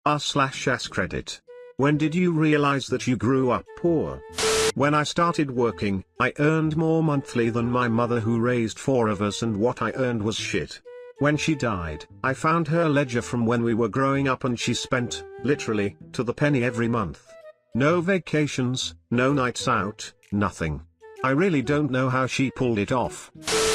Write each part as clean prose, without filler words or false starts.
r/AskReddit. When did you realize that you grew up poor? When I started working, I earned more monthly than my mother, who raised 4 of us, and what I earned was shit. When she died, I found her ledger from when we were growing up, and she spent, literally, to the penny every month. No vacations, no nights out, nothing. I really don't know how she pulled it off.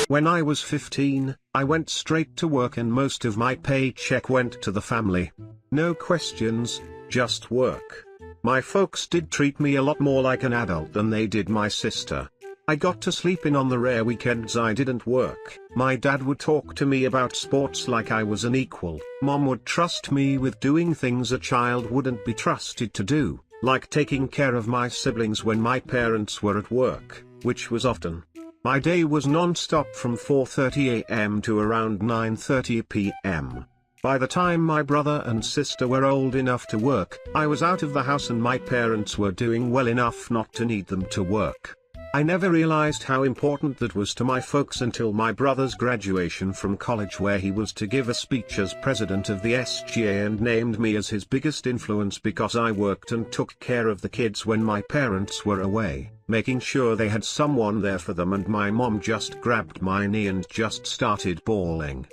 When I was 15, I went straight to work and most of my paycheck went to the family. No questions, just work. My folks did treat me a lot more like an adult than they did my sister. I got to sleep in on the rare weekends I didn't work. My dad would talk to me about sports like I was an equal. Mom would trust me with doing things a child wouldn't be trusted to do, like taking care of my siblings when my parents were at work, which was often. My day was non-stop from 4:30 a.m. to around 9:30 p.m. By the time my brother and sister were old enough to work, I was out of the house and my parents were doing well enough not to need them to work. I never realized how important that was to my folks until my brother's graduation from college, where he was to give a speech as president of the SGA and named me as his biggest influence because I worked and took care of the kids when my parents were away, making sure they had someone there for them, and my mom just grabbed my knee and just started bawling.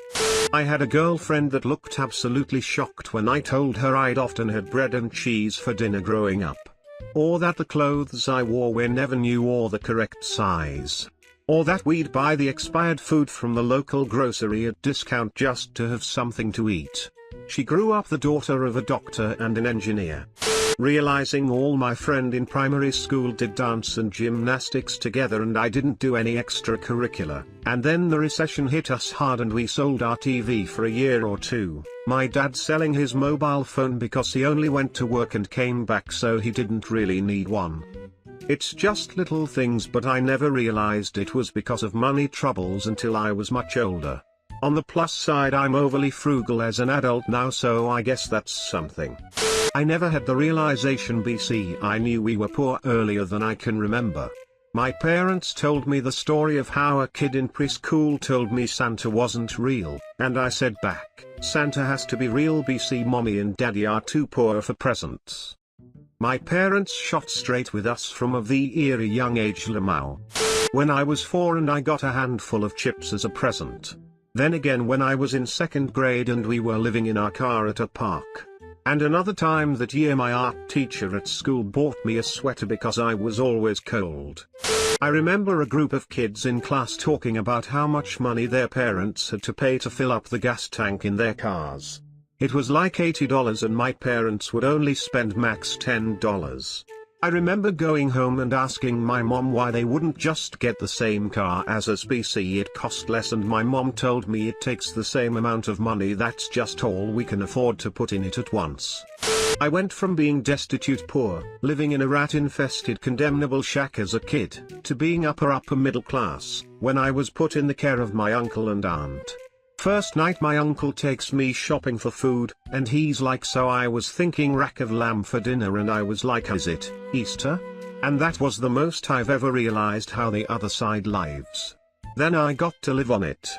I had a girlfriend that looked absolutely shocked when I told her I'd often had bread and cheese for dinner growing up. Or that the clothes I wore were never new or the correct size. Or that we'd buy the expired food from the local grocery at discount just to have something to eat. She grew up the daughter of a doctor and an engineer. Realizing all my friend in primary school did dance and gymnastics together and I didn't do any extracurricular, and then the recession hit us hard and we sold our TV for a year or two, my dad selling his mobile phone because he only went to work and came back so he didn't really need one. It's just little things, but I never realized it was because of money troubles until I was much older. On the plus side, I'm overly frugal as an adult now, so I guess that's something. I never had the realization BC I knew we were poor earlier than I can remember. My parents told me the story of how a kid in preschool told me Santa wasn't real, and I said back, Santa has to be real BC, mommy and daddy are too poor for presents. My parents shot straight with us from a very young age Lamau. When I was 4 and I got a handful of chips as a present. Then again when I was in 2nd grade and we were living in our car at a park. And another time that year my art teacher at school bought me a sweater because I was always cold. I remember a group of kids in class talking about how much money their parents had to pay to fill up the gas tank in their cars. It was like $80 and my parents would only spend max $10. I remember going home and asking my mom why they wouldn't just get the same car as us BC, it cost less, and my mom told me it takes the same amount of money, that's just all we can afford to put in it at once. I went from being destitute poor, living in a rat-infested condemnable shack as a kid, to being upper middle class, when I was put in the care of my uncle and aunt. First night my uncle takes me shopping for food, and he's like, so I was thinking rack of lamb for dinner, and I was like, is it Easter? And that was the most I've ever realized how the other side lives. Then I got to live on it.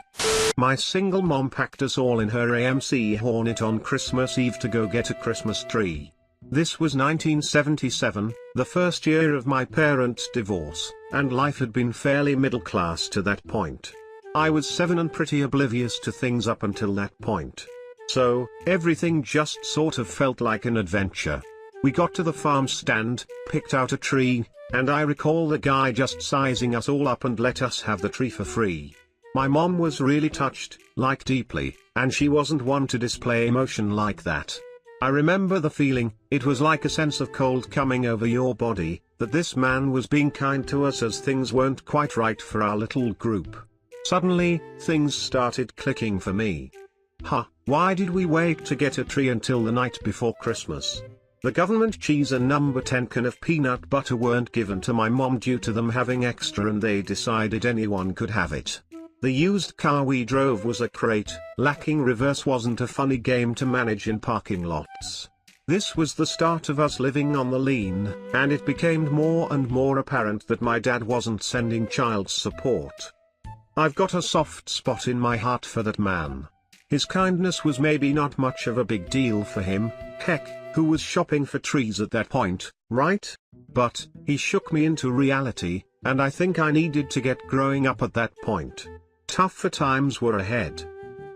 My single mom packed us all in her AMC Hornet on Christmas Eve to go get a Christmas tree. This was 1977, the first year of my parents' divorce, and life had been fairly middle class to that point. I was 7 and pretty oblivious to things up until that point. So, everything just sort of felt like an adventure. We got to the farm stand, picked out a tree, and I recall the guy just sizing us all up and let us have the tree for free. My mom was really touched, like deeply, and she wasn't one to display emotion like that. I remember the feeling, it was like a sense of cold coming over your body, that this man was being kind to us as things weren't quite right for our little group. Suddenly, things started clicking for me. Why did we wait to get a tree until the night before Christmas? The government cheese and number 10 can of peanut butter weren't given to my mom due to them having extra, and they decided anyone could have it. The used car we drove was a crate, lacking reverse wasn't a funny game to manage in parking lots. This was the start of us living on the lean, and it became more and more apparent that my dad wasn't sending child support. I've got a soft spot in my heart for that man. His kindness was maybe not much of a big deal for him, heck, who was shopping for trees at that point, right? But, he shook me into reality, and I think I needed to get growing up at that point. Tougher times were ahead.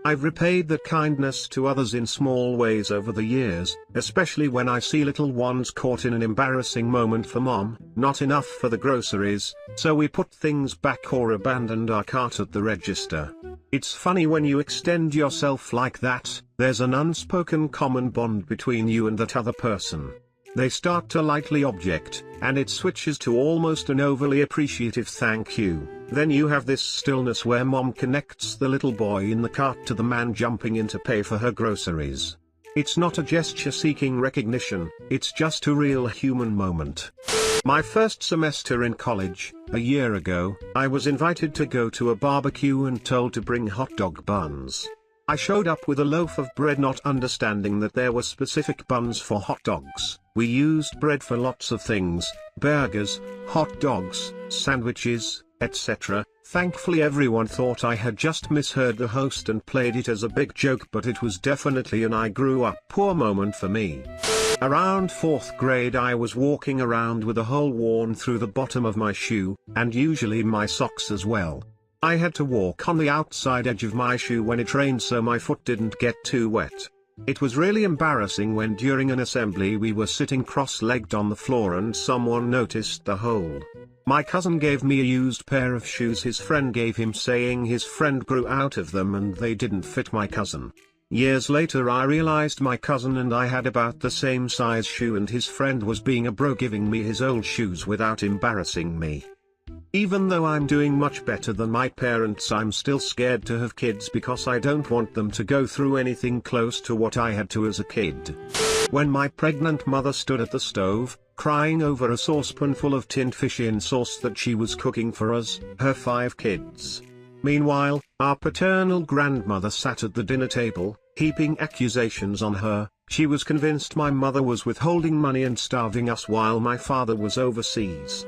I've repaid that kindness to others in small ways over the years, especially when I see little ones caught in an embarrassing moment for mom, not enough for the groceries, so we put things back or abandoned our cart at the register. It's funny when you extend yourself like that, there's an unspoken common bond between you and that other person. They start to lightly object, and it switches to almost an overly appreciative thank you. Then you have this stillness where mom connects the little boy in the cart to the man jumping in to pay for her groceries. It's not a gesture seeking recognition, it's just a real human moment. My first semester in college, a year ago, I was invited to go to a barbecue and told to bring hot dog buns. I showed up with a loaf of bread, not understanding that there were specific buns for hot dogs. We used bread for lots of things, burgers, hot dogs, sandwiches, etc. Thankfully everyone thought I had just misheard the host and played it as a big joke, but it was definitely an I grew up poor moment for me. Around 4th grade I was walking around with a hole worn through the bottom of my shoe, and usually my socks as well. I had to walk on the outside edge of my shoe when it rained so my foot didn't get too wet. It was really embarrassing when during an assembly we were sitting cross-legged on the floor and someone noticed the hole. My cousin gave me a used pair of shoes his friend gave him, saying his friend grew out of them and they didn't fit my cousin. Years later I realized my cousin and I had about the same size shoe and his friend was being a bro, giving me his old shoes without embarrassing me. Even though I'm doing much better than my parents, I'm still scared to have kids because I don't want them to go through anything close to what I had to as a kid. When my pregnant mother stood at the stove, crying over a saucepanful of tinned fish in sauce that she was cooking for us, her 5 kids. Meanwhile, our paternal grandmother sat at the dinner table, heaping accusations on her. She was convinced my mother was withholding money and starving us while my father was overseas.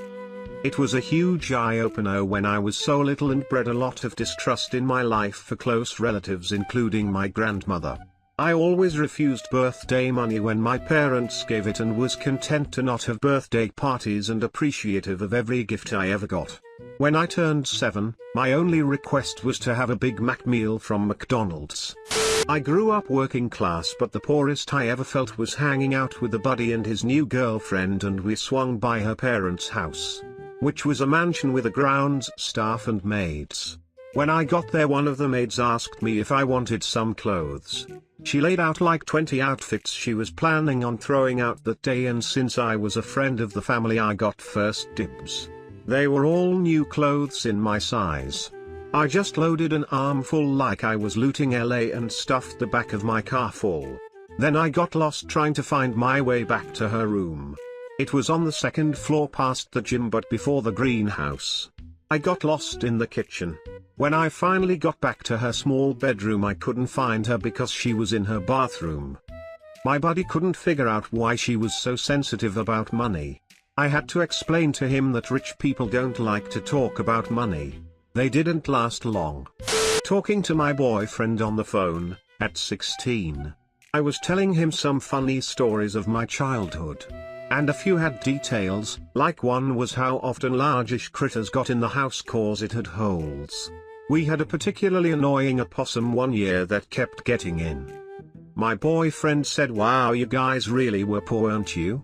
It was a huge eye-opener when I was so little and bred a lot of distrust in my life for close relatives, including my grandmother. I always refused birthday money when my parents gave it and was content to not have birthday parties and appreciative of every gift I ever got. When I turned 7, my only request was to have a Big Mac meal from McDonald's. I grew up working class, but the poorest I ever felt was hanging out with a buddy and his new girlfriend, and we swung by her parents' house, which was a mansion with a grounds staff and maids. When I got there, one of the maids asked me if I wanted some clothes. She laid out like 20 outfits she was planning on throwing out that day, and since I was a friend of the family I got first dibs. They were all new clothes in my size. I just loaded an armful like I was looting LA and stuffed the back of my car full. Then I got lost trying to find my way back to her room. It was on the 2nd floor past the gym but before the greenhouse. I got lost in the kitchen. When I finally got back to her small bedroom, I couldn't find her because she was in her bathroom. My buddy couldn't figure out why she was so sensitive about money. I had to explain to him that rich people don't like to talk about money. They didn't last long. Talking to my boyfriend on the phone, at 16. I was telling him some funny stories of my childhood. And a few had details, like one was how often largish critters got in the house cause it had holes. We had a particularly annoying opossum one year that kept getting in. My boyfriend said, "Wow, you guys really were poor, weren't you?"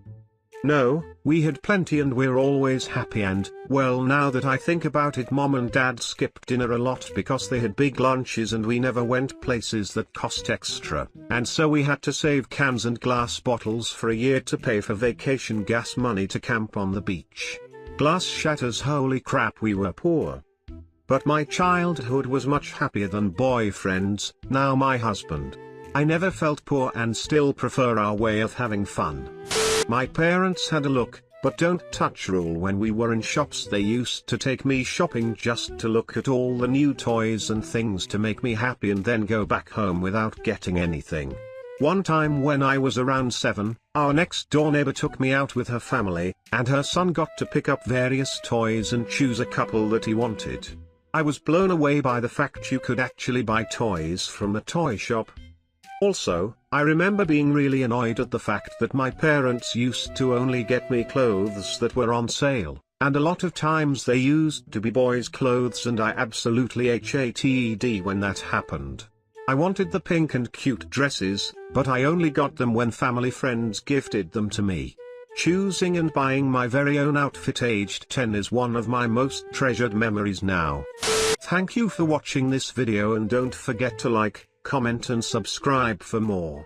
No, we had plenty and we're always happy, and, well, now that I think about it, mom and dad skipped dinner a lot because they had big lunches and we never went places that cost extra, and so we had to save cans and glass bottles for a year to pay for vacation gas money to camp on the beach. Glass shatters, holy crap, we were poor. But my childhood was much happier than boyfriend's, now my husband. I never felt poor and still prefer our way of having fun. My parents had a look, but don't touch rule when we were in shops. They used to take me shopping just to look at all the new toys and things to make me happy and then go back home without getting anything. One time when I was around 7, our next door neighbor took me out with her family, and her son got to pick up various toys and choose a couple that he wanted. I was blown away by the fact you could actually buy toys from a toy shop. Also, I remember being really annoyed at the fact that my parents used to only get me clothes that were on sale, and a lot of times they used to be boys' clothes and I absolutely hated when that happened. I wanted the pink and cute dresses, but I only got them when family friends gifted them to me. Choosing and buying my very own outfit aged 10 is one of my most treasured memories now. Thank you for watching this video and don't forget to like, comment and subscribe for more.